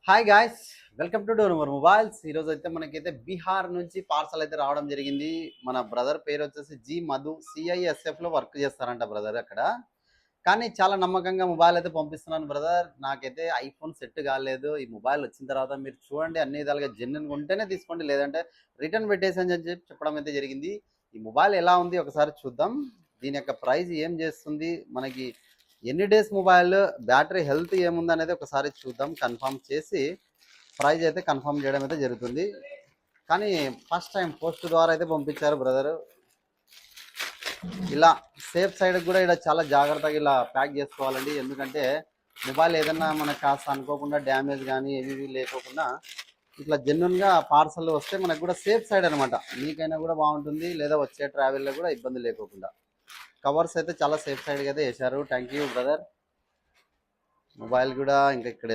Hi guys, welcome to door number mobiles. ఈరోజు అయితే మనకైతే బీహార్ నుంచి పార్సల్ అయితే రావడం జరిగింది. మన బ్రదర్ పేరు వచ్చేసి జి మధు. సిఐఎస్ఎఫ్లో వర్క్ చేస్తారంట బ్రదర్ అక్కడ. కానీ చాలా నమ్మకంగా మొబైల్ అయితే పంపిస్తున్నాను బ్రదర్. నాకైతే ఐఫోన్ సెట్ కాలేదు. ఈ మొబైల్ వచ్చిన తర్వాత మీరు చూడండి, అన్ని విధాలుగా జెన్యున్గా ఉంటేనే తీసుకోండి, లేదంటే రిటర్న్ పెట్టేసి అని చెప్పి చెప్పడం అయితే జరిగింది. ఈ మొబైల్ ఎలా ఉంది ఒకసారి చూద్దాం. దీని యొక్క ప్రైస్ ఏం చేస్తుంది, మనకి ఎన్ని డేస్ మొబైల్, బ్యాటరీ హెల్త్ ఏముంది అనేది ఒకసారి చూద్దాం. కన్ఫర్మ్ చేసి ప్రైజ్ అయితే కన్ఫర్మ్ చేయడం అయితే జరుగుతుంది. కానీ ఫస్ట్ టైం పోస్ట్ ద్వారా అయితే పంపించారు బ్రదరు. ఇలా సేఫ్ సైడ్ కూడా ఇలా చాలా జాగ్రత్తగా ఇలా ప్యాక్ చేసుకోవాలండి. ఎందుకంటే మొబైల్ ఏదన్నా మనకు కాస్త అనుకోకుండా డ్యామేజ్ కానీ ఏవి లేకోకుండా ఇట్లా జెన్యున్గా పార్సల్ వస్తే మనకు కూడా సేఫ్ సైడ్ అనమాట. మీకైనా కూడా బాగుంటుంది, లేదా వచ్చే ట్రావెల్లో కూడా ఇబ్బంది లేకోకుండా. కవర్స్ అయితే చాలా సేఫ్ సైడ్గా అయితే వేశారు. Thank you brother. మొబైల్ కూడా ఇంకా ఇక్కడ